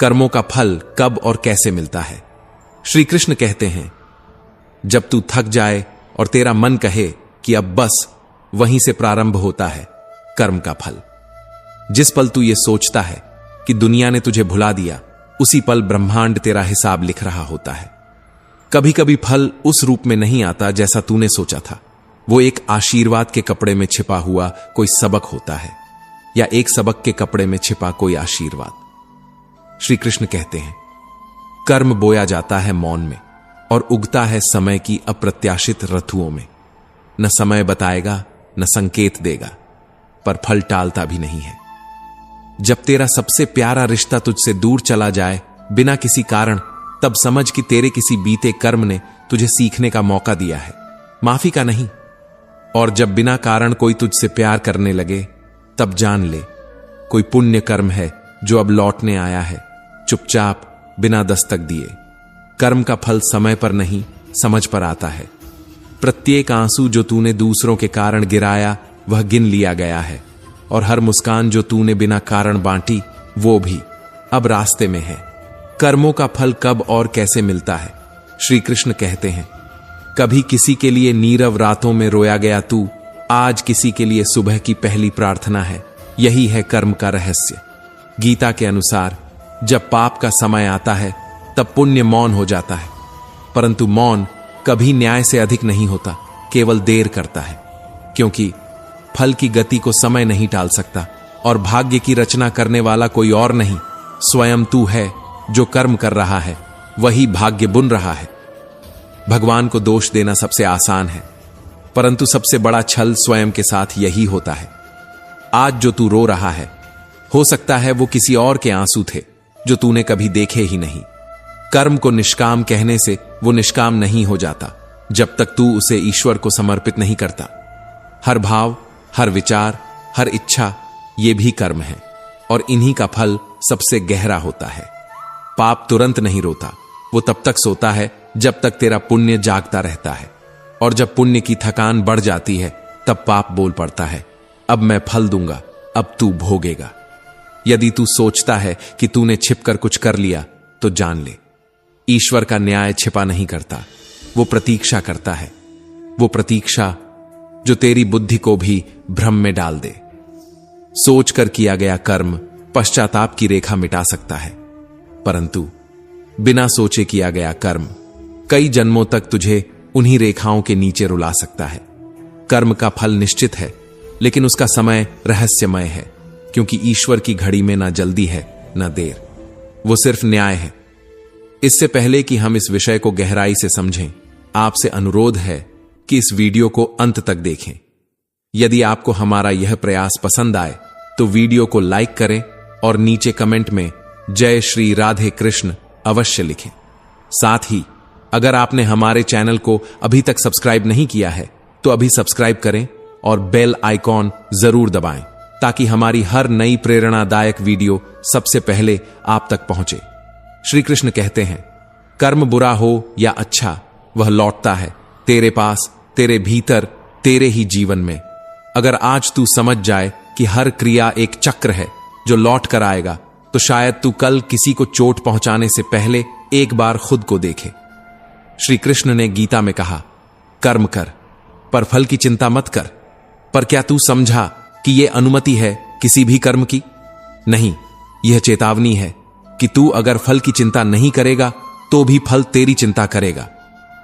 कर्मों का फल कब और कैसे मिलता है। श्री कृष्ण कहते हैं, जब तू थक जाए और तेरा मन कहे कि अब बस, वहीं से प्रारंभ होता है कर्म का फल। जिस पल तू ये सोचता है कि दुनिया ने तुझे भुला दिया, उसी पल ब्रह्मांड तेरा हिसाब लिख रहा होता है। कभी कभी फल उस रूप में नहीं आता जैसा तूने सोचा था। वो एक आशीर्वाद के कपड़े में छिपा हुआ कोई सबक होता है, या एक सबक के कपड़े में छिपा कोई आशीर्वाद। श्री कृष्ण कहते हैं, कर्म बोया जाता है मौन में और उगता है समय की अप्रत्याशित ऋतुओं में। न समय बताएगा, न संकेत देगा, पर फल टालता भी नहीं है। जब तेरा सबसे प्यारा रिश्ता तुझसे दूर चला जाए बिना किसी कारण, तब समझ कि तेरे किसी बीते कर्म ने तुझे सीखने का मौका दिया है, माफी का नहीं। और जब बिना कारण कोई तुझसे प्यार करने लगे, तब जान ले कोई पुण्य कर्म है जो अब लौटने आया है, चुपचाप बिना दस्तक दिए। कर्म का फल समय पर नहीं, समझ पर आता है। प्रत्येक आंसू जो तूने दूसरों के कारण गिराया, वह गिन लिया गया है, और हर मुस्कान जो तूने बिना कारण बांटी, वो भी अब रास्ते में है। कर्मों का फल कब और कैसे मिलता है। श्री कृष्ण कहते हैं, कभी किसी के लिए नीरव रातों में रोया गया तू, आज किसी के लिए सुबह की पहली प्रार्थना है। यही है कर्म का रहस्य। गीता के अनुसार जब पाप का समय आता है, तब पुण्य मौन हो जाता है, परंतु मौन कभी न्याय से अधिक नहीं होता, केवल देर करता है। क्योंकि फल की गति को समय नहीं टाल सकता, और भाग्य की रचना करने वाला कोई और नहीं, स्वयं तू है। जो कर्म कर रहा है वही भाग्य बुन रहा है। भगवान को दोष देना सबसे आसान है, परंतु सबसे बड़ा छल स्वयं के साथ यही होता है। आज जो तू रो रहा है, हो सकता है वो किसी और के आंसू थे जो तूने कभी देखे ही नहीं। कर्म को निष्काम कहने से वो निष्काम नहीं हो जाता जब तक तू उसे ईश्वर को समर्पित नहीं करता। हर भाव, हर विचार, हर इच्छा, ये भी कर्म है, और इन्हीं का फल सबसे गहरा होता है। पाप तुरंत नहीं रोता, वो तब तक सोता है जब तक तेरा पुण्य जागता रहता है, और जब पुण्य की थकान बढ़ जाती है, तब पाप बोल पड़ता है, अब मैं फल दूंगा, अब तू भोगेगा। यदि तू सोचता है कि तूने छिपकर कुछ कर लिया, तो जान ले, ईश्वर का न्याय छिपा नहीं करता, वो प्रतीक्षा करता है। वो प्रतीक्षा जो तेरी बुद्धि को भी भ्रम में डाल दे। सोचकर किया गया कर्म पश्चाताप की रेखा मिटा सकता है, परंतु बिना सोचे किया गया कर्म कई जन्मों तक तुझे उन्हीं रेखाओं के नीचे रुला सकता है। कर्म का फल निश्चित है, लेकिन उसका समय रहस्यमय है, क्योंकि ईश्वर की घड़ी में ना जल्दी है ना देर, वो सिर्फ न्याय है। इससे पहले कि हम इस विषय को गहराई से समझें, आपसे अनुरोध है कि इस वीडियो को अंत तक देखें। यदि आपको हमारा यह प्रयास पसंद आए तो वीडियो को लाइक करें और नीचे कमेंट में जय श्री राधे कृष्ण अवश्य लिखें। साथ ही अगर आपने हमारे चैनल को अभी तक सब्सक्राइब नहीं किया है तो अभी सब्सक्राइब करें और बेल आइकॉन जरूर दबाएं, ताकि हमारी हर नई प्रेरणादायक वीडियो सबसे पहले आप तक पहुंचे। श्री कृष्ण कहते हैं, कर्म बुरा हो या अच्छा, वह लौटता है तेरे पास, तेरे भीतर, तेरे ही जीवन में। अगर आज तू समझ जाए कि हर क्रिया एक चक्र है जो लौट कर आएगा, तो शायद तू कल किसी को चोट पहुंचाने से पहले एक बार खुद को देखे। श्री कृष्ण ने गीता में कहा, कर्म कर पर फल की चिंता मत कर। पर क्या तू समझा कि यह अनुमति है किसी भी कर्म की? नहीं, यह चेतावनी है कि तू अगर फल की चिंता नहीं करेगा तो भी फल तेरी चिंता करेगा,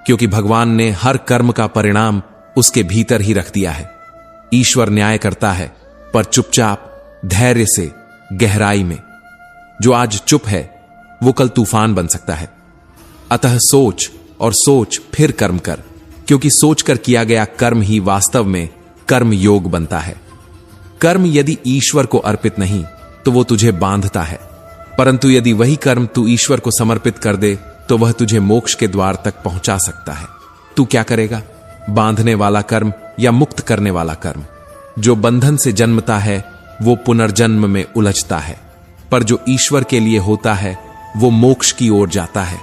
क्योंकि भगवान ने हर कर्म का परिणाम उसके भीतर ही रख दिया है। ईश्वर न्याय करता है, पर चुपचाप, धैर्य से, गहराई में। जो आज चुप है वो कल तूफान बन सकता है। अतः सोच और सोच फिर कर्म कर, क्योंकि सोचकर किया गया कर्म ही वास्तव में कर्म योग बनता है। कर्म यदि ईश्वर को अर्पित नहीं तो वो तुझे बांधता है, परंतु यदि वही कर्म तू ईश्वर को समर्पित कर दे तो वह तुझे मोक्ष के द्वार तक पहुंचा सकता है। तू क्या करेगा, बांधने वाला कर्म या मुक्त करने वाला कर्म? जो बंधन से जन्मता है वो पुनर्जन्म में उलझता है, पर जो ईश्वर के लिए होता है वो मोक्ष की ओर जाता है।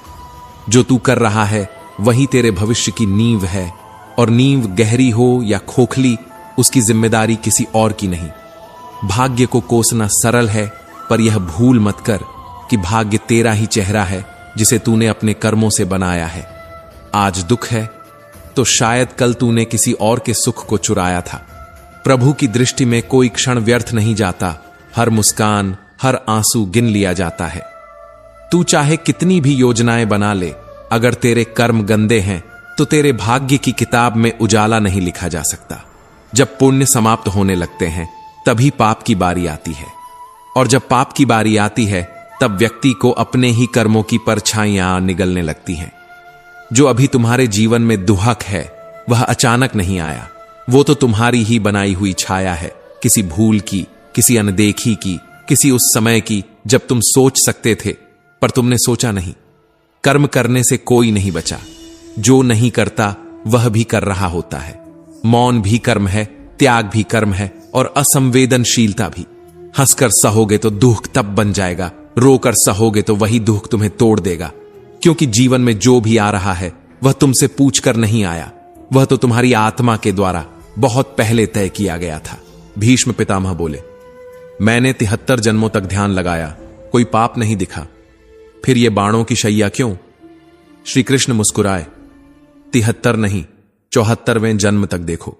जो तू कर रहा है वही तेरे भविष्य की नींव है, और नींव गहरी हो या खोखली, उसकी जिम्मेदारी किसी और की नहीं। भाग्य को कोसना सरल है, पर यह भूल मत कर कि भाग्य तेरा ही चेहरा है जिसे तूने अपने कर्मों से बनाया है। आज दुख है तो शायद कल तूने किसी और के सुख को चुराया था। प्रभु की दृष्टि में कोई क्षण व्यर्थ नहीं जाता, हर मुस्कान, हर आंसू गिन लिया जाता है। तू चाहे कितनी भी योजनाएं बना ले, अगर तेरे कर्म गंदे हैं तो तेरे भाग्य की किताब में उजाला नहीं लिखा जा सकता। जब पुण्य समाप्त होने लगते हैं तभी पाप की बारी आती है, और जब पाप की बारी आती है तब व्यक्ति को अपने ही कर्मों की परछाइयां निगलने लगती हैं। जो अभी तुम्हारे जीवन में दुहक है वह अचानक नहीं आया, वो तो तुम्हारी ही बनाई हुई छाया है, किसी भूल की, किसी अनदेखी की, किसी उस समय की जब तुम सोच सकते थे पर तुमने सोचा नहीं। कर्म करने से कोई नहीं बचा, जो नहीं करता वह भी कर रहा होता है। मौन भी कर्म है, त्याग भी कर्म है, और असंवेदनशीलता भी। हंसकर सहोगे तो दुख तब बन जाएगा, रोकर सहोगे तो वही दुख तुम्हें तोड़ देगा। क्योंकि जीवन में जो भी आ रहा है वह तुमसे पूछकर नहीं आया, वह तो तुम्हारी आत्मा के द्वारा बहुत पहले तय किया गया था। भीष्म पितामह बोले, मैंने 73 जन्मों तक ध्यान लगाया, कोई पाप नहीं दिखा, फिर ये बाणों की शैया क्यों? श्री कृष्ण मुस्कुराए, 73 नहीं 74वें जन्म तक देखो।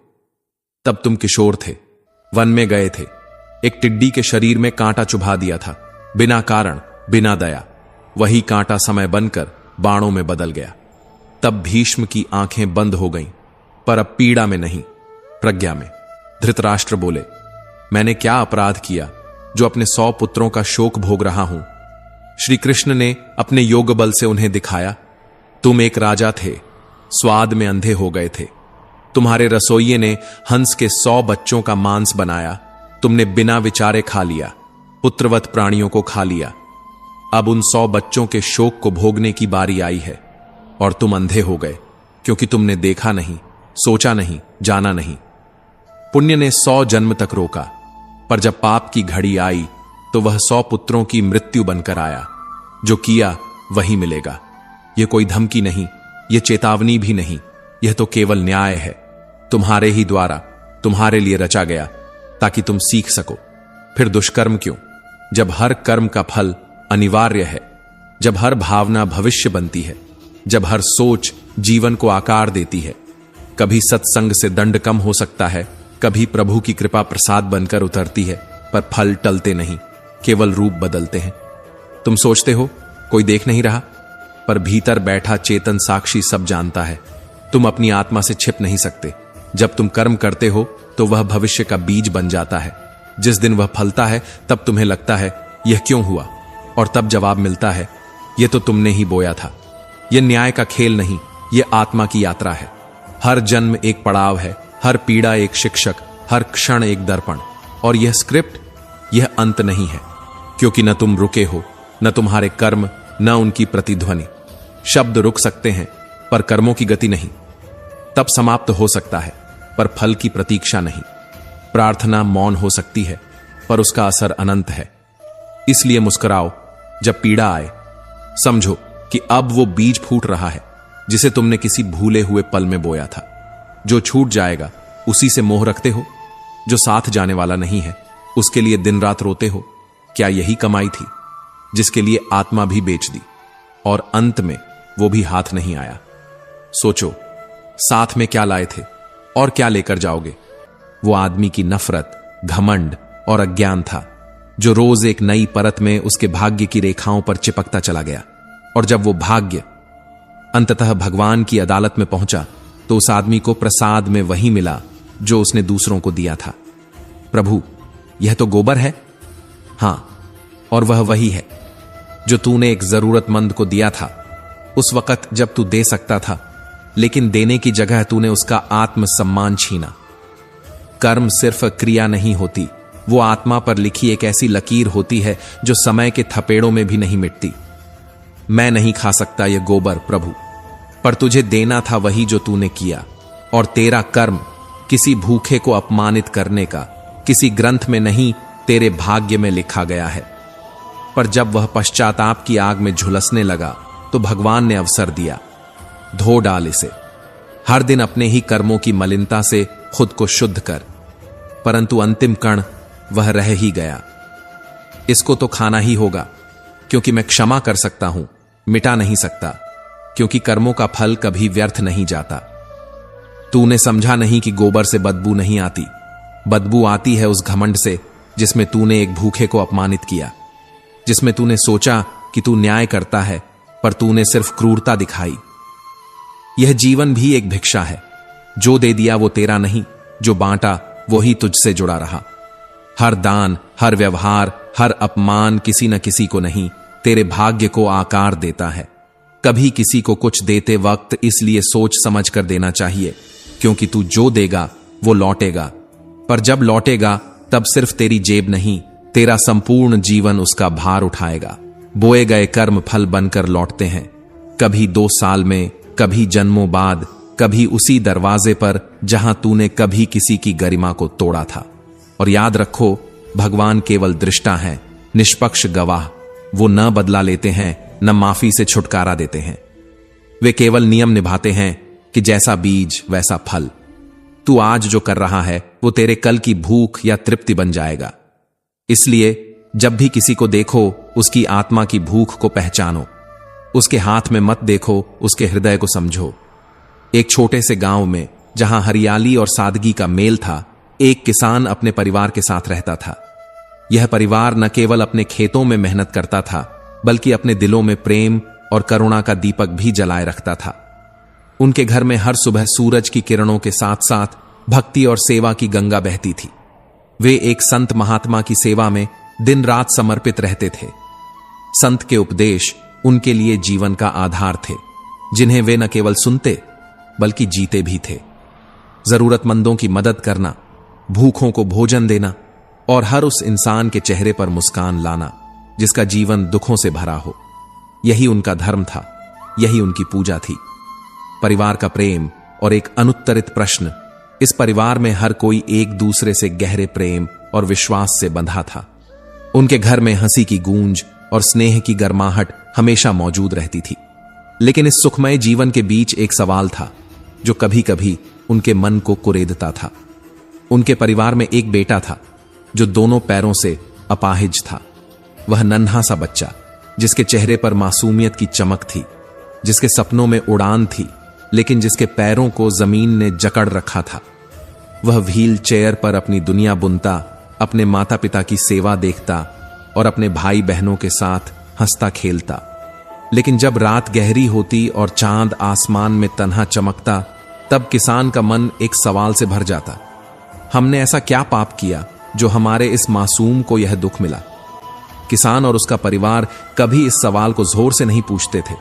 तब तुम किशोर थे, वन में गए थे, एक टिड्डी के शरीर में कांटा चुभा दिया था, बिना कारण, बिना दया। वही कांटा समय बनकर बाणों में बदल गया। तब भीष्म की आंखें बंद हो गईं, पर अब पीड़ा में नहीं, प्रज्ञा में। धृतराष्ट्र बोले, मैंने क्या अपराध किया जो अपने 100 पुत्रों का शोक भोग रहा हूं? श्री कृष्ण ने अपने योग बल से उन्हें दिखाया, तुम एक राजा थे, स्वाद में अंधे हो गए थे। तुम्हारे रसोइये ने हंस के 100 बच्चों का मांस बनाया, तुमने बिना विचारे खा लिया, पुत्रवत प्राणियों को खा लिया। अब उन 100 बच्चों के शोक को भोगने की बारी आई है, और तुम अंधे हो गए क्योंकि तुमने देखा नहीं, सोचा नहीं, जाना नहीं। पुण्य ने 100 जन्म तक रोका, पर जब पाप की घड़ी आई तो वह 100 पुत्रों की मृत्यु बनकर आया। जो किया वही मिलेगा। यह कोई धमकी नहीं, यह चेतावनी भी नहीं, यह तो केवल न्याय है, तुम्हारे ही द्वारा, तुम्हारे लिए रचा गया, ताकि तुम सीख सको। फिर दुष्कर्म क्यों, जब हर कर्म का फल अनिवार्य है, जब हर भावना भविष्य बनती है, जब हर सोच जीवन को आकार देती है। कभी सत्संग से दंड कम हो सकता है, कभी प्रभु की कृपा प्रसाद बनकर उतरती है, पर फल टलते नहीं, केवल रूप बदलते हैं। तुम सोचते हो कोई देख नहीं रहा, पर भीतर बैठा चेतन साक्षी सब जानता है। तुम अपनी आत्मा से छिप नहीं सकते। जब तुम कर्म करते हो तो वह भविष्य का बीज बन जाता है। जिस दिन वह फलता है तब तुम्हें लगता है यह क्यों हुआ, और तब जवाब मिलता है यह तो तुमने ही बोया था। यह न्याय का खेल नहीं, यह आत्मा की यात्रा है। हर जन्म एक पड़ाव है, हर पीड़ा एक शिक्षक, हर क्षण एक दर्पण। और यह स्क्रिप्ट, यह अंत नहीं है, क्योंकि न तुम रुके हो, न तुम्हारे कर्म, न उनकी प्रतिध्वनि। शब्द रुक सकते हैं पर कर्मों की गति नहीं। तब समाप्त हो सकता है पर फल की प्रतीक्षा नहीं। प्रार्थना मौन हो सकती है पर उसका असर अनंत है। इसलिए मुस्कुराओ जब पीड़ा आए। समझो कि अब वो बीज फूट रहा है जिसे तुमने किसी भूले हुए पल में बोया था। जो छूट जाएगा उसी से मोह रखते हो, जो साथ जाने वाला नहीं है उसके लिए दिन रात रोते हो। क्या यही कमाई थी जिसके लिए आत्मा भी बेच दी, और अंत में वो भी हाथ नहीं आया? सोचो, साथ में क्या लाए थे और क्या लेकर जाओगे? वो आदमी की नफरत, घमंड और अज्ञान था, जो रोज एक नई परत में उसके भाग्य की रेखाओं पर चिपकता चला गया। और जब वो भाग्य अंततः भगवान की अदालत में पहुंचा तो उस आदमी को प्रसाद में वही मिला जो उसने दूसरों को दिया था। प्रभु, यह तो गोबर है। हां, और वह वही है जो तूने एक जरूरतमंद को दिया था उस वक्त जब तू दे सकता था, लेकिन देने की जगह तूने उसका आत्मसम्मान छीना। कर्म सिर्फ क्रिया नहीं होती, वो आत्मा पर लिखी एक ऐसी लकीर होती है जो समय के थपेड़ों में भी नहीं मिटती। मैं नहीं खा सकता ये गोबर प्रभु, पर तुझे देना था वही जो तूने किया। और तेरा कर्म किसी भूखे को अपमानित करने का किसी ग्रंथ में नहीं, तेरे भाग्य में लिखा गया है। पर जब वह पश्चाताप की आग में झुलसने लगा तो भगवान ने अवसर दिया, धो डाल इसे। हर दिन अपने ही कर्मों की मलिनता से खुद को शुद्ध कर। परंतु अंतिम कण वह रह ही गया। इसको तो खाना ही होगा, क्योंकि मैं क्षमा कर सकता हूं, मिटा नहीं सकता, क्योंकि कर्मों का फल कभी व्यर्थ नहीं जाता। तूने समझा नहीं कि गोबर से बदबू नहीं आती, बदबू आती है उस घमंड से जिसमें तूने एक भूखे को अपमानित किया, जिसमें तूने सोचा कि तू न्याय करता है, पर तूने सिर्फ क्रूरता दिखाई। यह जीवन भी एक भिक्षा है, जो दे दिया वो तेरा नहीं, जो बांटा वो ही तुझसे जुड़ा रहा। हर दान, हर व्यवहार, हर अपमान किसी न किसी को नहीं, तेरे भाग्य को आकार देता है। कभी किसी को कुछ देते वक्त इसलिए सोच समझ कर देना चाहिए, क्योंकि तू जो देगा वो लौटेगा, पर जब लौटेगा तब सिर्फ तेरी जेब नहीं, तेरा संपूर्ण जीवन उसका भार उठाएगा। बोए गए कर्म फल बनकर लौटते हैं, कभी 2 साल में, कभी जन्मों बाद, कभी उसी दरवाजे पर जहां तूने कभी किसी की गरिमा को तोड़ा था। और याद रखो, भगवान केवल दृष्टा हैं, निष्पक्ष गवाह। वो न बदला लेते हैं, न माफी से छुटकारा देते हैं। वे केवल नियम निभाते हैं कि जैसा बीज वैसा फल। तू आज जो कर रहा है वो तेरे कल की भूख या तृप्ति बन जाएगा। इसलिए जब भी किसी को देखो, उसकी आत्मा की भूख को पहचानो। उसके हाथ में मत देखो, उसके हृदय को समझो। एक छोटे से गांव में, जहां हरियाली और सादगी का मेल था, एक किसान अपने परिवार के साथ रहता था। यह परिवार न केवल अपने खेतों में मेहनत करता था, बल्कि अपने दिलों में प्रेम और करुणा का दीपक भी जलाए रखता था। उनके घर में हर सुबह सूरज की किरणों के साथ साथ भक्ति और सेवा की गंगा बहती थी। वे एक संत महात्मा की सेवा में दिन रात समर्पित रहते थे। संत के उपदेश उनके लिए जीवन का आधार थे, जिन्हें वे न केवल सुनते बल्कि जीते भी थे। जरूरतमंदों की मदद करना, भूखों को भोजन देना और हर उस इंसान के चेहरे पर मुस्कान लाना जिसका जीवन दुखों से भरा हो, यही उनका धर्म था, यही उनकी पूजा थी। परिवार का प्रेम और एक अनुत्तरित प्रश्न। इस परिवार में हर कोई एक दूसरे से गहरे प्रेम और विश्वास से बंधा था। उनके घर में हंसी की गूंज और स्नेह की गर्माहट हमेशा मौजूद रहती थी। लेकिन इस सुखमय जीवन के बीच एक सवाल था जो कभी कभी उनके मन को कुरेदता था। उनके परिवार में एक बेटा था जो दोनों पैरों से अपाहिज था। वह नन्हा सा बच्चा, जिसके चेहरे पर मासूमियत की चमक थी, जिसके सपनों में उड़ान थी, लेकिन जिसके पैरों को जमीन ने जकड़ रखा था। वह व्हील चेयर पर अपनी दुनिया बुनता, अपने माता पिता की सेवा देखता और अपने भाई बहनों के साथ हंसता खेलता। लेकिन जब रात गहरी होती और चांद आसमान में तन्हा चमकता, तब किसान का मन एक सवाल से भर जाता। हमने ऐसा क्या पाप किया जो हमारे इस मासूम को यह दुख मिला? किसान और उसका परिवार कभी इस सवाल को जोर से नहीं पूछते थे।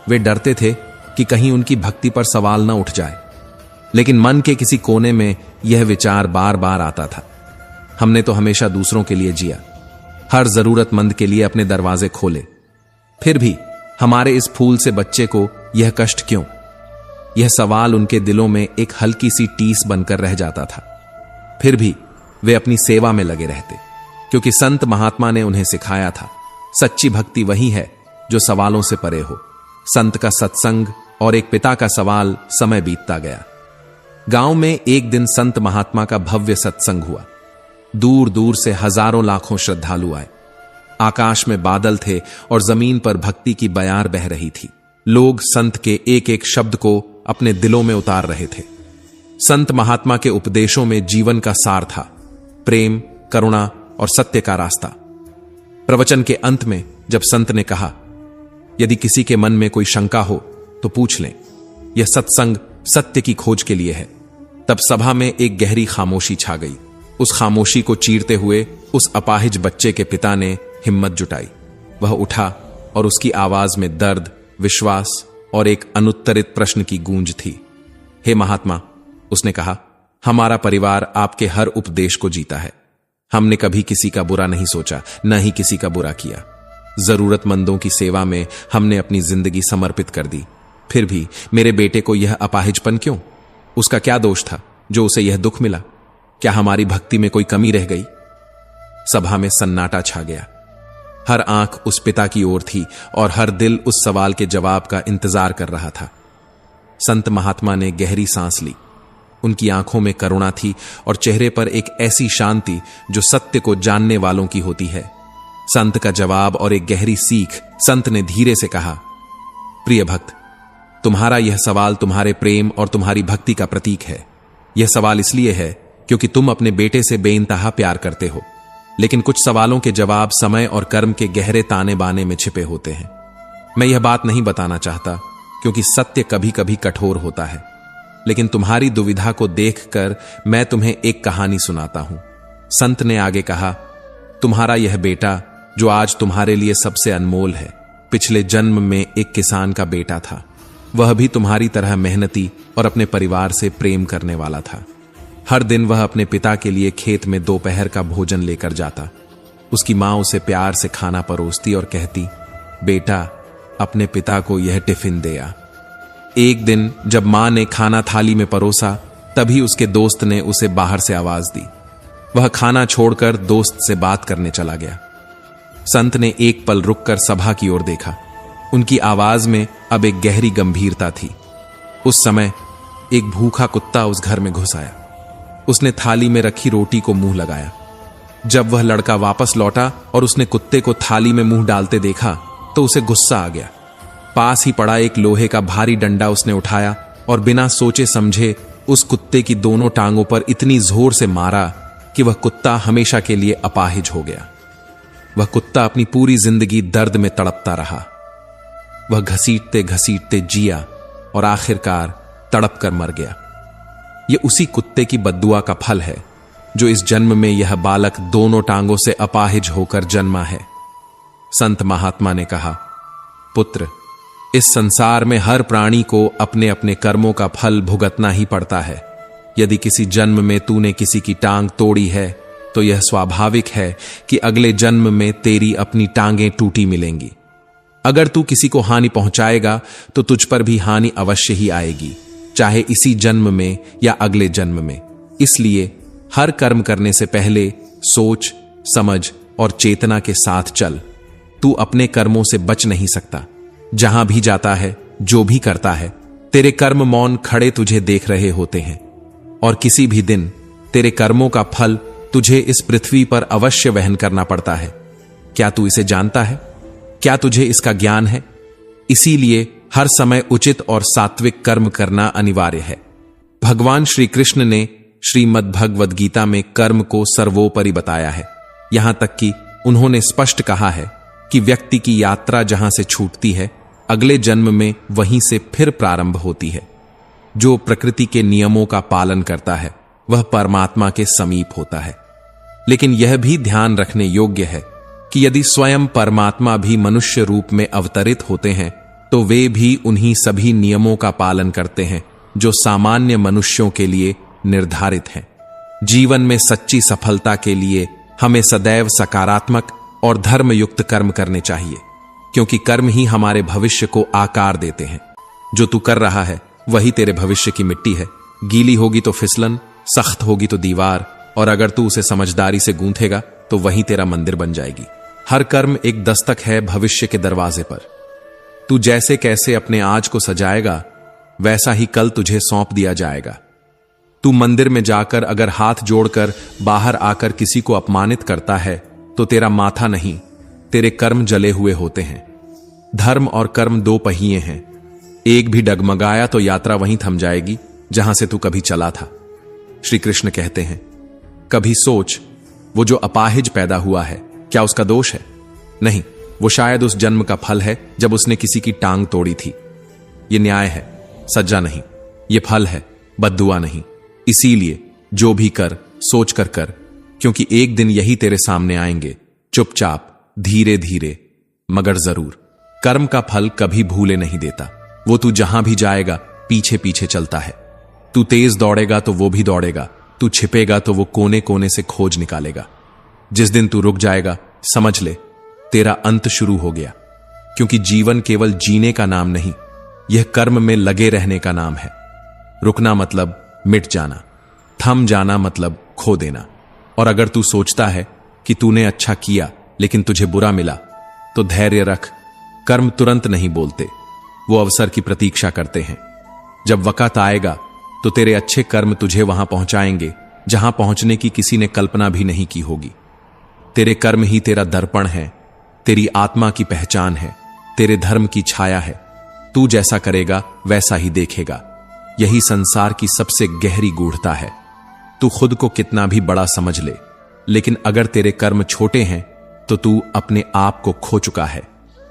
वे डरते थे कि कहीं उनकी भक्ति पर सवाल न उठ जाए। लेकिन मन के किसी कोने में यह विचार बार बार आता था, हमने तो हमेशा दूसरों के लिए जिया, हर जरूरतमंद के लिए अपने दरवाजे खोले, फिर भी हमारे इस फूल से बच्चे को यह कष्ट क्यों? यह सवाल उनके दिलों में एक हल्की सी टीस बनकर रह जाता था। फिर भी वे अपनी सेवा में लगे रहते, क्योंकि संत महात्मा ने उन्हें सिखाया था, सच्ची भक्ति वही है जो सवालों से परे हो। संत का सत्संग और एक पिता का सवाल। समय बीतता गया। गांव में एक दिन संत महात्मा का भव्य सत्संग हुआ। दूर दूर से हजारों लाखों श्रद्धालु आए। आकाश में बादल थे और जमीन पर भक्ति की बयार बह रही थी। लोग संत के एक एक शब्द को अपने दिलों में उतार रहे थे। संत महात्मा के उपदेशों में जीवन का सार था, प्रेम, करुणा और सत्य का रास्ता। प्रवचन के अंत में जब संत ने कहा, यदि किसी के मन में कोई शंका हो तो पूछ लें, यह सत्संग सत्य की खोज के लिए है, तब सभा में एक गहरी खामोशी छा गई। उस खामोशी को चीरते हुए उस अपाहिज बच्चे के पिता ने हिम्मत जुटाई। वह उठा और उसकी आवाज में दर्द, विश्वास और एक अनुत्तरित प्रश्न की गूंज थी। हे महात्मा, उसने कहा, हमारा परिवार आपके हर उपदेश को जीता है। हमने कभी किसी का बुरा नहीं सोचा, न ही किसी का बुरा किया। जरूरतमंदों की सेवा में हमने अपनी जिंदगी समर्पित कर दी। फिर भी मेरे बेटे को यह अपाहिजपन क्यों? उसका क्या दोष था जो उसे यह दुख मिला? क्या हमारी भक्ति में कोई कमी रह गई? सभा में सन्नाटा छा गया। हर आंख उस पिता की ओर थी और हर दिल उस सवाल के जवाब का इंतजार कर रहा था। संत महात्मा ने गहरी सांस ली। उनकी आंखों में करुणा थी और चेहरे पर एक ऐसी शांति जो सत्य को जानने वालों की होती है। संत का जवाब और एक गहरी सीख। संत ने धीरे से कहा, प्रिय भक्त, तुम्हारा यह सवाल तुम्हारे प्रेम और तुम्हारी भक्ति का प्रतीक है। यह सवाल इसलिए है क्योंकि तुम अपने बेटे से बेइंतहा प्यार करते हो, लेकिन कुछ सवालों के जवाब समय और कर्म के गहरे ताने बाने में छिपे होते हैं। मैं यह बात नहीं बताना चाहता क्योंकि सत्य कभी कभी कठोर होता है, लेकिन तुम्हारी दुविधा को देखकर मैं तुम्हें एक कहानी सुनाता हूं। संत ने आगे कहा, तुम्हारा यह बेटा जो आज तुम्हारे लिए सबसे अनमोल है, पिछले जन्म में एक किसान का बेटा था। वह भी तुम्हारी तरह मेहनती और अपने परिवार से प्रेम करने वाला था। हर दिन वह अपने पिता के लिए खेत में दोपहर का भोजन लेकर जाता। उसकी मां उसे प्यार से खाना परोसती और कहती, बेटा, अपने पिता को यह टिफिन दे आ। एक दिन जब मां ने खाना थाली में परोसा, तभी उसके दोस्त ने उसे बाहर से आवाज दी। वह खाना छोड़कर दोस्त से बात करने चला गया। संत ने एक पल रुककर सभा की ओर देखा। उनकी आवाज में अब एक गहरी गंभीरता थी। उस समय एक भूखा कुत्ता उस घर में घुस आया। उसने थाली में रखी रोटी को मुंह लगाया। जब वह लड़का वापस लौटा और उसने कुत्ते को थाली में मुंह डालते देखा तो उसे गुस्सा आ गया। पास ही पड़ा एक लोहे का भारी डंडा उसने उठाया और बिना सोचे समझे उस कुत्ते की दोनों टांगों पर इतनी जोर से मारा कि वह कुत्ता हमेशा के लिए अपाहिज हो गया। वह कुत्ता अपनी पूरी जिंदगी दर्द में तड़पता रहा। वह घसीटते घसीटते जिया और आखिरकार तड़प कर मर गया। यह उसी कुत्ते की बद्दुआ का फल है जो इस जन्म में यह बालक दोनों टांगों से अपाहिज होकर जन्मा है। संत महात्मा ने कहा, पुत्र, इस संसार में हर प्राणी को अपने अपने कर्मों का फल भुगतना ही पड़ता है। यदि किसी जन्म में तूने किसी की टांग तोड़ी है तो यह स्वाभाविक है कि अगले जन्म में तेरी अपनी टांगें टूटी मिलेंगी। अगर तू किसी को हानि पहुंचाएगा तो तुझ पर भी हानि अवश्य ही आएगी, चाहे इसी जन्म में या अगले जन्म में। इसलिए हर कर्म करने से पहले सोच, समझ और चेतना के साथ चल। तू अपने कर्मों से बच नहीं सकता। जहां भी जाता है, जो भी करता है, तेरे कर्म मौन खड़े तुझे देख रहे होते हैं और किसी भी दिन तेरे कर्मों का फल तुझे इस पृथ्वी पर अवश्य वहन करना पड़ता है। क्या तू इसे जानता है? क्या तुझे इसका ज्ञान है? इसीलिए हर समय उचित और सात्विक कर्म करना अनिवार्य है। भगवान श्री कृष्ण ने श्रीमद् भगवद गीता में कर्म को सर्वोपरि बताया है। यहां तक कि उन्होंने स्पष्ट कहा है कि व्यक्ति की यात्रा जहां से छूटती है, अगले जन्म में वहीं से फिर प्रारंभ होती है। जो प्रकृति के नियमों का पालन करता है वह परमात्मा के समीप होता है। लेकिन यह भी ध्यान रखने योग्य है कि यदि स्वयं परमात्मा भी मनुष्य रूप में अवतरित होते हैं तो वे भी उन्हीं सभी नियमों का पालन करते हैं जो सामान्य मनुष्यों के लिए निर्धारित हैं। जीवन में सच्ची सफलता के लिए हमें सदैव सकारात्मक और धर्मयुक्त कर्म करने चाहिए, क्योंकि कर्म ही हमारे भविष्य को आकार देते हैं। जो तू कर रहा है वही तेरे भविष्य की मिट्टी है। गीली होगी तो फिसलन, सख्त होगी तो दीवार, और अगर तू उसे समझदारी से गूंथेगा तो वही तेरा मंदिर बन जाएगी। हर कर्म एक दस्तक है भविष्य के दरवाजे पर। तू जैसे कैसे अपने आज को सजाएगा वैसा ही कल तुझे सौंप दिया जाएगा। तू मंदिर में जाकर अगर हाथ जोड़कर बाहर आकर किसी को अपमानित करता है तो तेरा माथा नहीं, तेरे कर्म जले हुए होते हैं। धर्म और कर्म दो पहिए हैं। एक भी डगमगाया तो यात्रा वहीं थम जाएगी जहां से तू कभी चला था। श्री कृष्ण कहते हैं, कभी सोच, वो जो अपाहिज पैदा हुआ है क्या उसका दोष है? नहीं, वो शायद उस जन्म का फल है जब उसने किसी की टांग तोड़ी थी। ये न्याय है, सज्जा नहीं। ये फल है, बद्दुआ नहीं। इसीलिए जो भी कर सोच कर कर, क्योंकि एक दिन यही तेरे सामने आएंगे, चुपचाप, धीरे धीरे, मगर जरूर। कर्म का फल कभी भूले नहीं देता। वो तू जहां भी जाएगा पीछे पीछे चलता है। तू तेज दौड़ेगा तो वो भी दौड़ेगा, तू छिपेगा तो वो कोने कोने से खोज निकालेगा। जिस दिन तू रुक जाएगा समझ ले तेरा अंत शुरू हो गया, क्योंकि जीवन केवल जीने का नाम नहीं, यह कर्म में लगे रहने का नाम है। रुकना मतलब मिट जाना, थम जाना मतलब खो देना। और अगर तू सोचता है कि तूने अच्छा किया लेकिन तुझे बुरा मिला तो धैर्य रख। कर्म तुरंत नहीं बोलते, वो अवसर की प्रतीक्षा करते हैं। जब वक्त आएगा तो तेरे अच्छे कर्म तुझे वहां पहुंचाएंगे जहां पहुंचने की किसी ने कल्पना भी नहीं की होगी। तेरे कर्म ही तेरा दर्पण है, तेरी आत्मा की पहचान है, तेरे धर्म की छाया है। तू जैसा करेगा वैसा ही देखेगा। यही संसार की सबसे गहरी गूढ़ता है। तू खुद को कितना भी बड़ा समझ ले, लेकिन अगर तेरे कर्म छोटे हैं तो तू अपने आप को खो चुका है।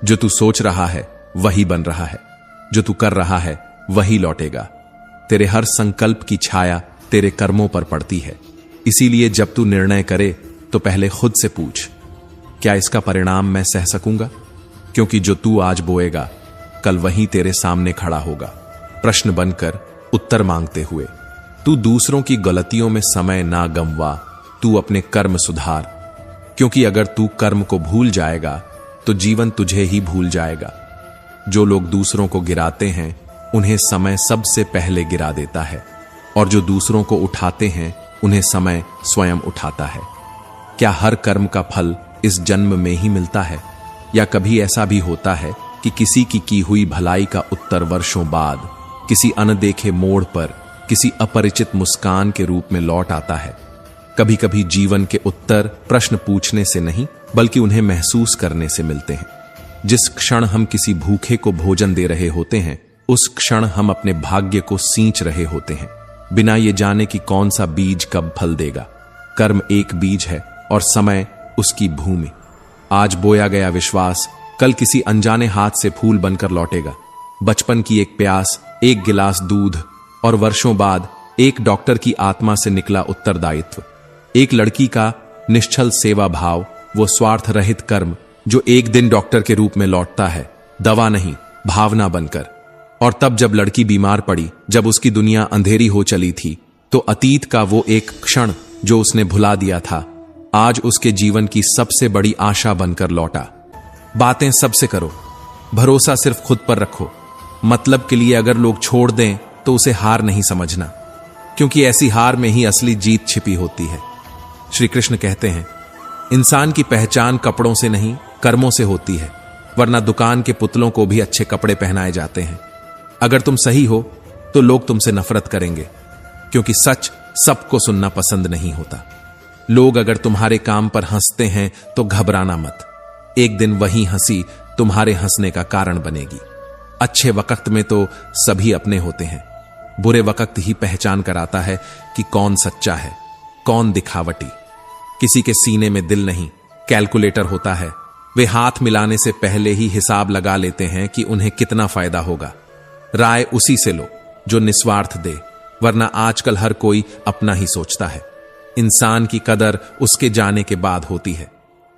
जो तू सोच रहा है वही बन रहा है, जो तू कर रहा है वही लौटेगा। तेरे हर संकल्प की छाया तेरे कर्मों पर पड़ती है। इसीलिए जब तू निर्णय करे तो पहले खुद से पूछ, क्या इसका परिणाम मैं सह सकूंगा? क्योंकि जो तू आज बोएगा कल वही तेरे सामने खड़ा होगा, प्रश्न बनकर उत्तर मांगते हुए। तू दूसरों की गलतियों में समय ना गंवा, तू अपने कर्म सुधार। क्योंकि अगर तू कर्म को भूल जाएगा तो जीवन तुझे ही भूल जाएगा। जो लोग दूसरों को गिराते हैं उन्हें समय सबसे पहले गिरा देता है, और जो दूसरों को उठाते हैं उन्हें समय स्वयं उठाता है। क्या हर कर्म का फल इस जन्म में ही मिलता है, या कभी ऐसा भी होता है कि किसी की हुई भलाई का उत्तर वर्षों बाद किसी अनदेखे मोड़ पर किसी अपरिचित मुस्कान के रूप में लौट आता है? कभी कभी जीवन के उत्तर प्रश्न पूछने से नहीं बल्कि उन्हें महसूस करने से मिलते हैं। जिस क्षण हम किसी भूखे को भोजन दे रहे होते हैं उस क्षण हम अपने भाग्य को सींच रहे होते हैं, बिना ये जाने कि कौन सा बीज कब फल देगा। कर्म एक बीज है और समय उसकी भूमि। आज बोया गया विश्वास कल किसी अनजाने हाथ से फूल बनकर लौटेगा। बचपन की एक प्यास, एक गिलास दूध, और वर्षों बाद एक डॉक्टर की आत्मा से निकला उत्तरदायित्व। एक लड़की का निश्चल सेवा भाव, वो स्वार्थ रहित कर्म जो एक दिन डॉक्टर के रूप में लौटता है, दवा नहीं भावना बनकर। और तब जब लड़की बीमार पड़ी, जब उसकी दुनिया अंधेरी हो चली थी, तो अतीत का वो एक क्षण जो उसने भुला दिया था आज उसके जीवन की सबसे बड़ी आशा बनकर लौटा। बातें सबसे करो, भरोसा सिर्फ खुद पर रखो। मतलब के लिए अगर लोग छोड़ दें तो उसे हार नहीं समझना, क्योंकि ऐसी हार में ही असली जीत छिपी होती है। श्री कृष्ण कहते हैं, इंसान की पहचान कपड़ों से नहीं कर्मों से होती है, वरना दुकान के पुतलों को भी अच्छे कपड़े पहनाए जाते हैं। अगर तुम सही हो तो लोग तुमसे नफरत करेंगे, क्योंकि सच सबको सुनना पसंद नहीं होता। लोग अगर तुम्हारे काम पर हंसते हैं तो घबराना मत, एक दिन वही हंसी तुम्हारे हंसने का कारण बनेगी। अच्छे वक्त में तो सभी अपने होते हैं, बुरे वक्त ही पहचान कराता है कि कौन सच्चा है, कौन दिखावटी। किसी के सीने में दिल नहीं, कैलकुलेटर होता है। वे हाथ मिलाने से पहले ही हिसाब लगा लेते हैं कि उन्हें कितना फायदा होगा। राय उसी से लो जो निस्वार्थ दे, वरना आजकल हर कोई अपना ही सोचता है। इंसान की कदर उसके जाने के बाद होती है।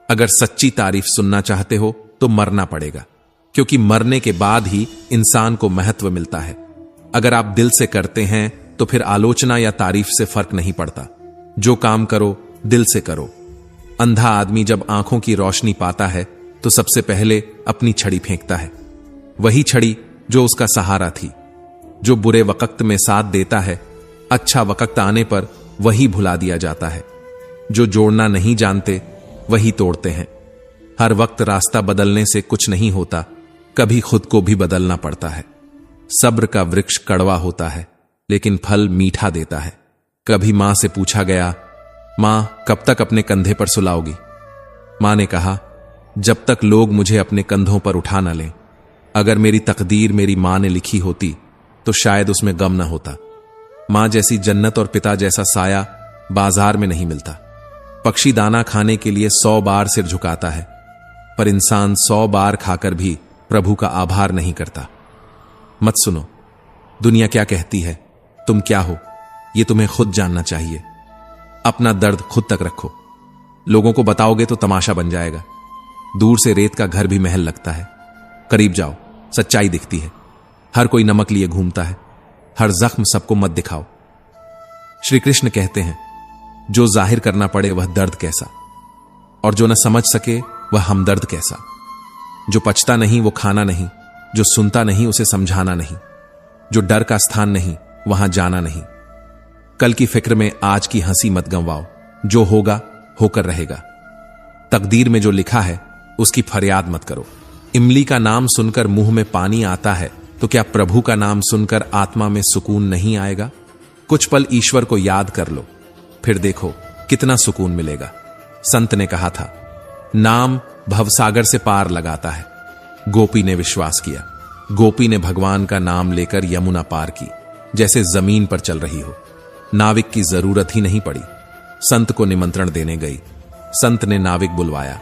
अगर सच्ची तारीफ सुनना चाहते हो तो मरना पड़ेगा, क्योंकि मरने के बाद ही इंसान को महत्व मिलता है। अगर आप दिल से करते हैं तो फिर आलोचना या तारीफ से फर्क नहीं पड़ता। जो काम करो दिल से करो। अंधा आदमी जब आंखों की रोशनी पाता है तो सबसे पहले अपनी छड़ी फेंकता है, वही छड़ी जो उसका सहारा थी। जो बुरे वक्त में साथ देता है, अच्छा वक्त आने पर वही भुला दिया जाता है। जो जोड़ना नहीं जानते वही तोड़ते हैं। हर वक्त रास्ता बदलने से कुछ नहीं होता, कभी खुद को भी बदलना पड़ता है। सब्र का वृक्ष कड़वा होता है लेकिन फल मीठा देता है। कभी मां से पूछा गया, मां कब तक अपने कंधे पर सुलाओगी? मां ने कहा, जब तक लोग मुझे अपने कंधों पर उठा न लें। अगर मेरी तकदीर मेरी मां ने लिखी होती तो शायद उसमें गम न होता। मां जैसी जन्नत और पिता जैसा साया बाजार में नहीं मिलता। पक्षी दाना खाने के लिए 100 बार सिर झुकाता है, पर इंसान 100 बार खाकर भी प्रभु का आभार नहीं करता। मत सुनो दुनिया क्या कहती है, तुम क्या हो, यह तुम्हें खुद जानना चाहिए। अपना दर्द खुद तक रखो। लोगों को बताओगे तो तमाशा बन जाएगा। दूर से रेत का घर भी महल लगता है, करीब जाओ सच्चाई दिखती है। हर कोई नमक लिए घूमता है, हर जख्म सबको मत दिखाओ। श्री कृष्ण कहते हैं, जो जाहिर करना पड़े वह दर्द कैसा, और जो न समझ सके वह हमदर्द कैसा। जो पचता नहीं वो खाना नहीं, जो सुनता नहीं उसे समझाना नहीं, जो डर का स्थान नहीं वहां जाना नहीं। कल की फिक्र में आज की हंसी मत गंवाओ। जो होगा होकर रहेगा। तकदीर में जो लिखा है उसकी फरियाद मत करो। इमली का नाम सुनकर मुंह में पानी आता है तो क्या प्रभु का नाम सुनकर आत्मा में सुकून नहीं आएगा? कुछ पल ईश्वर को याद कर लो, फिर देखो कितना सुकून मिलेगा। संत ने कहा था, नाम भवसागर से पार लगाता है। गोपी ने विश्वास किया। गोपी ने भगवान का नाम लेकर यमुना पार की, जैसे जमीन पर चल रही हो। नाविक की जरूरत ही नहीं पड़ी। संत को निमंत्रण देने गई। संत ने नाविक बुलवाया।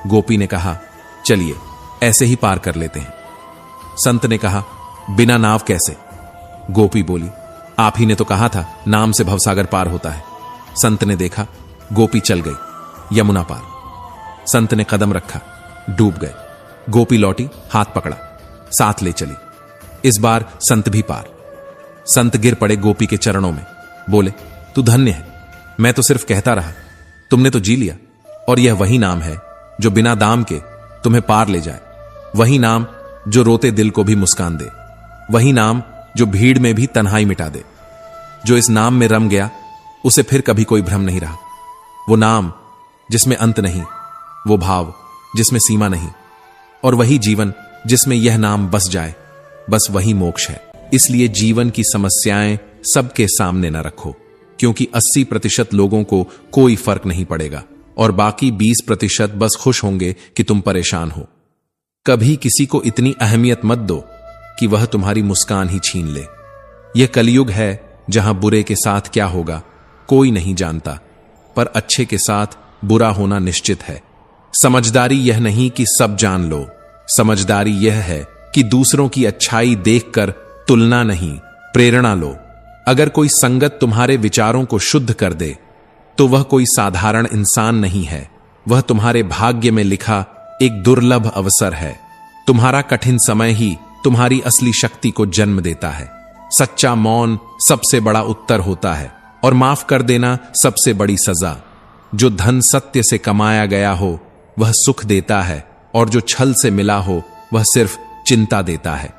गोपी ने कहा, चलिए ऐसे ही पार कर लेते हैं। संत ने कहा, बिना नाव कैसे? गोपी बोली, आप ही ने तो कहा था नाम से भवसागर पार होता है। संत ने देखा, गोपी चल गई यमुना पार। संत ने कदम रखा, डूब गए। गोपी लौटी, हाथ पकड़ा, साथ ले चली। इस बार संत भी पार। संत गिर पड़े गोपी के चरणों में, बोले, तू धन्य है, मैं तो सिर्फ कहता रहा, तुमने तो जी लिया। और यह वही नाम है जो बिना दाम के तुम्हें पार ले जाए। वही नाम जो रोते दिल को भी मुस्कान दे। वही नाम जो भीड़ में भी तन्हाई मिटा दे। जो इस नाम में रम गया, उसे फिर कभी कोई भ्रम नहीं रहा। वो नाम जिसमें अंत नहीं, वो भाव जिसमें सीमा नहीं, और वही जीवन जिसमें यह नाम बस जाए, बस वही मोक्ष है। इसलिए जीवन की समस्याएं सबके सामने न रखो, क्योंकि 80% लोगों को कोई फर्क नहीं पड़ेगा और बाकी 20% बस खुश होंगे कि तुम परेशान हो। कभी किसी को इतनी अहमियत मत दो कि वह तुम्हारी मुस्कान ही छीन ले। यह कलयुग है जहां बुरे के साथ क्या होगा कोई नहीं जानता, पर अच्छे के साथ बुरा होना निश्चित है। समझदारी यह नहीं कि सब जान लो, समझदारी यह है कि दूसरों की अच्छाई देखकर तुलना नहीं, प्रेरणा लो। अगर कोई संगत तुम्हारे विचारों को शुद्ध कर दे, तो वह कोई साधारण इंसान नहीं है, वह तुम्हारे भाग्य में लिखा एक दुर्लभ अवसर है। तुम्हारा कठिन समय ही तुम्हारी असली शक्ति को जन्म देता है। सच्चा मौन सबसे बड़ा उत्तर होता है, और माफ कर देना सबसे बड़ी सजा। जो धन सत्य से कमाया गया हो वह सुख देता है, और जो छल से मिला हो वह सिर्फ चिंता देता है।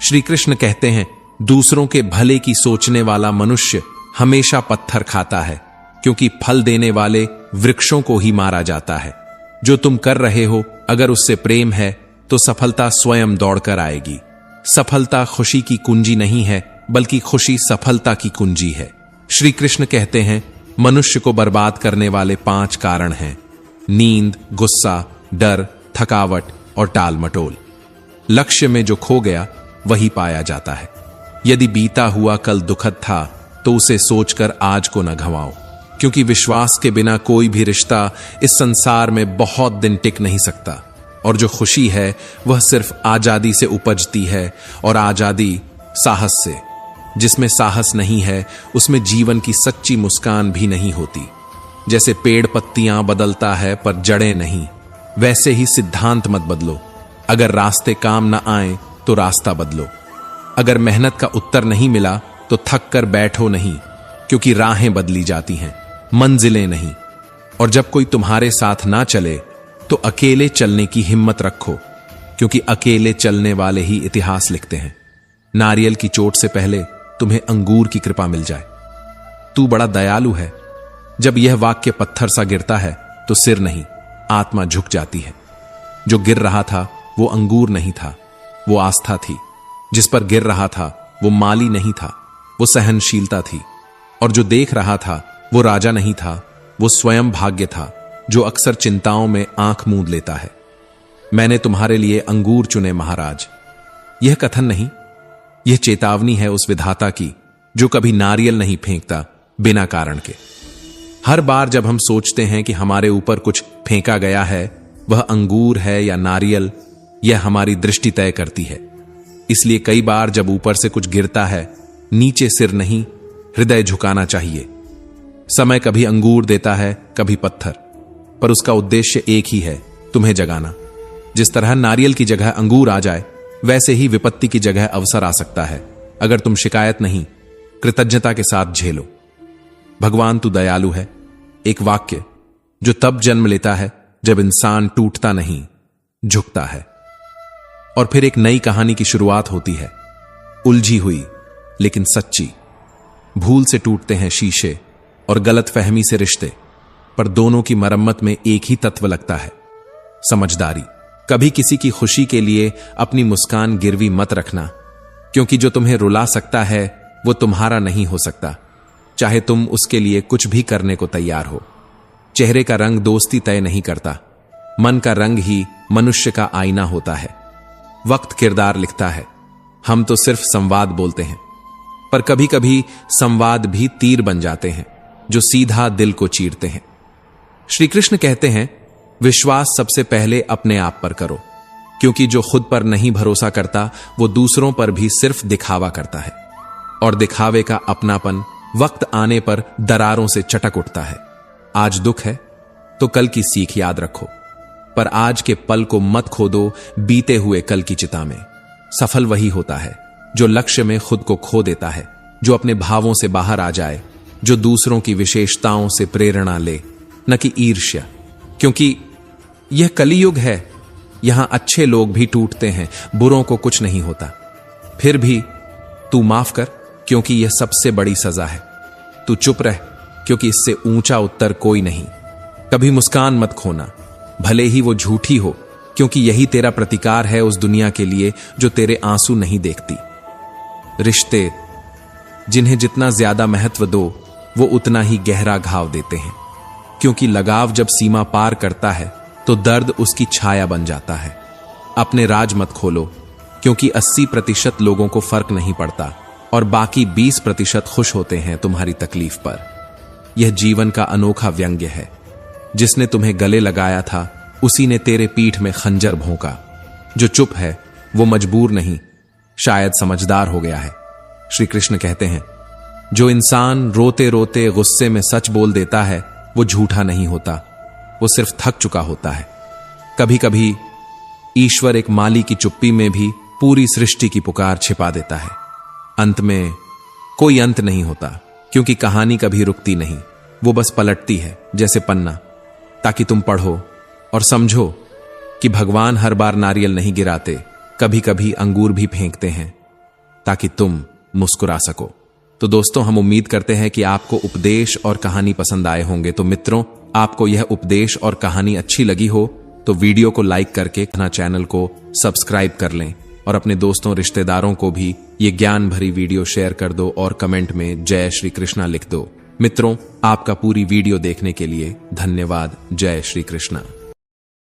श्री कृष्ण कहते हैं, दूसरों के भले की सोचने वाला मनुष्य हमेशा पत्थर खाता है, क्योंकि फल देने वाले वृक्षों को ही मारा जाता है। जो तुम कर रहे हो, अगर उससे प्रेम है तो सफलता स्वयं दौड़कर आएगी। सफलता खुशी की कुंजी नहीं है, बल्कि खुशी सफलता की कुंजी है। श्री कृष्ण कहते हैं, मनुष्य को बर्बाद करने वाले 5 कारण हैं: नींद, गुस्सा, डर, थकावट और टाल मटोल। लक्ष्य में जो खो गया वही पाया जाता है। यदि बीता हुआ कल दुखद था तो उसे सोचकर आज को न घवाओ, क्योंकि विश्वास के बिना कोई भी रिश्ता इस संसार में बहुत दिन टिक नहीं सकता। और जो खुशी है वह सिर्फ आजादी से उपजती है, और आजादी साहस से। जिसमें साहस नहीं है उसमें जीवन की सच्ची मुस्कान भी नहीं होती। जैसे पेड़ पत्तियां बदलता है पर जड़ें नहीं, वैसे ही सिद्धांत मत बदलो। अगर रास्ते काम न आए तो रास्ता बदलो। अगर मेहनत का उत्तर नहीं मिला तो थक कर बैठो नहीं, क्योंकि राहें बदली जाती हैं, मंजिलें नहीं। और जब कोई तुम्हारे साथ ना चले तो अकेले चलने की हिम्मत रखो, क्योंकि अकेले चलने वाले ही इतिहास लिखते हैं। नारियल की चोट से पहले तुम्हें अंगूर की कृपा मिल जाए। तू बड़ा दयालु है। जब यह वाक्य पत्थर सा गिरता है तो सिर नहीं, आत्मा झुक जाती है। जो गिर रहा था वो अंगूर नहीं था, वो आस्था थी। जिस पर गिर रहा था वो माली नहीं था, वो सहनशीलता थी। और जो देख रहा था वो राजा नहीं था, वो स्वयं भाग्य था, जो अक्सर चिंताओं में आंख मूंद लेता है। मैंने तुम्हारे लिए अंगूर चुने महाराज। यह कथन नहीं, यह चेतावनी है उस विधाता की जो कभी नारियल नहीं फेंकता बिना कारण के। हर बार जब हम सोचते हैं कि हमारे ऊपर कुछ फेंका गया है, वह अंगूर है या नारियल, यह हमारी दृष्टि तय करती है। इसलिए कई बार जब ऊपर से कुछ गिरता है, नीचे सिर नहीं, हृदय झुकाना चाहिए। समय कभी अंगूर देता है, कभी पत्थर, पर उसका उद्देश्य एक ही है, तुम्हें जगाना। जिस तरह नारियल की जगह अंगूर आ जाए, वैसे ही विपत्ति की जगह अवसर आ सकता है, अगर तुम शिकायत नहीं, कृतज्ञता के साथ झेलो। भगवान तू दयालु है, एक वाक्य जो तब जन्म लेता है जब इंसान टूटता नहीं, झुकता है। और फिर एक नई कहानी की शुरुआत होती है, उलझी हुई लेकिन सच्ची। भूल से टूटते हैं शीशे और गलतफहमी से रिश्ते, पर दोनों की मरम्मत में एक ही तत्व लगता है, समझदारी। कभी किसी की खुशी के लिए अपनी मुस्कान गिरवी मत रखना, क्योंकि जो तुम्हें रुला सकता है वो तुम्हारा नहीं हो सकता, चाहे तुम उसके लिए कुछ भी करने को तैयार हो। चेहरे का रंग दोस्ती तय नहीं करता, मन का रंग ही मनुष्य का आईना होता है। वक्त किरदार लिखता है, हम तो सिर्फ संवाद बोलते हैं, पर कभी कभी संवाद भी तीर बन जाते हैं जो सीधा दिल को चीरते हैं। श्री कृष्ण कहते हैं, विश्वास सबसे पहले अपने आप पर करो, क्योंकि जो खुद पर नहीं भरोसा करता वो दूसरों पर भी सिर्फ दिखावा करता है, और दिखावे का अपनापन वक्त आने पर दरारों से चटक उठता है। आज दुख है तो कल की सीख याद रखो, पर आज के पल को मत खो दो बीते हुए कल की चिता में। सफल वही होता है जो लक्ष्य में खुद को खो देता है, जो अपने भावों से बाहर आ जाए, जो दूसरों की विशेषताओं से प्रेरणा ले, न कि ईर्ष्या। क्योंकि यह कलियुग है, यहां अच्छे लोग भी टूटते हैं, बुरों को कुछ नहीं होता। फिर भी तू माफ कर, क्योंकि यह सबसे बड़ी सजा है। तू चुप रह, क्योंकि इससे ऊंचा उत्तर कोई नहीं। कभी मुस्कान मत खोना, भले ही वो झूठी हो, क्योंकि यही तेरा प्रतिकार है उस दुनिया के लिए जो तेरे आंसू नहीं देखती। रिश्ते जिन्हें जितना ज्यादा महत्व दो वो उतना ही गहरा घाव देते हैं, क्योंकि लगाव जब सीमा पार करता है तो दर्द उसकी छाया बन जाता है। अपने राज मत खोलो, क्योंकि 80% लोगों को फर्क नहीं पड़ता और बाकी 20% खुश होते हैं तुम्हारी तकलीफ पर। यह जीवन का अनोखा व्यंग्य है। जिसने तुम्हें गले लगाया था उसी ने तेरे पीठ में खंजर भोंका। जो चुप है वो मजबूर नहीं, शायद समझदार हो गया है। श्री कृष्ण कहते हैं, जो इंसान रोते रोते गुस्से में सच बोल देता है वो झूठा नहीं होता, वो सिर्फ थक चुका होता है। कभी कभी ईश्वर एक माली की चुप्पी में भी पूरी सृष्टि की पुकार छिपा देता है। अंत में कोई अंत नहीं होता, क्योंकि कहानी कभी रुकती नहीं, वो बस पलटती है जैसे पन्ना, ताकि तुम पढ़ो और समझो कि भगवान हर बार नारियल नहीं गिराते, कभी कभी अंगूर भी फेंकते हैं ताकि तुम मुस्कुरा सको। तो दोस्तों, हम उम्मीद करते हैं कि आपको उपदेश और कहानी पसंद आए होंगे। तो मित्रों, आपको यह उपदेश और कहानी अच्छी लगी हो तो वीडियो को लाइक करके अपना चैनल को सब्सक्राइब कर लें और अपने दोस्तों रिश्तेदारों को भी ये ज्ञान भरी वीडियो शेयर कर दो और कमेंट में जय श्री कृष्णा लिख दो। मित्रों, आपका पूरी वीडियो देखने के लिए धन्यवाद। जय श्री कृष्णा।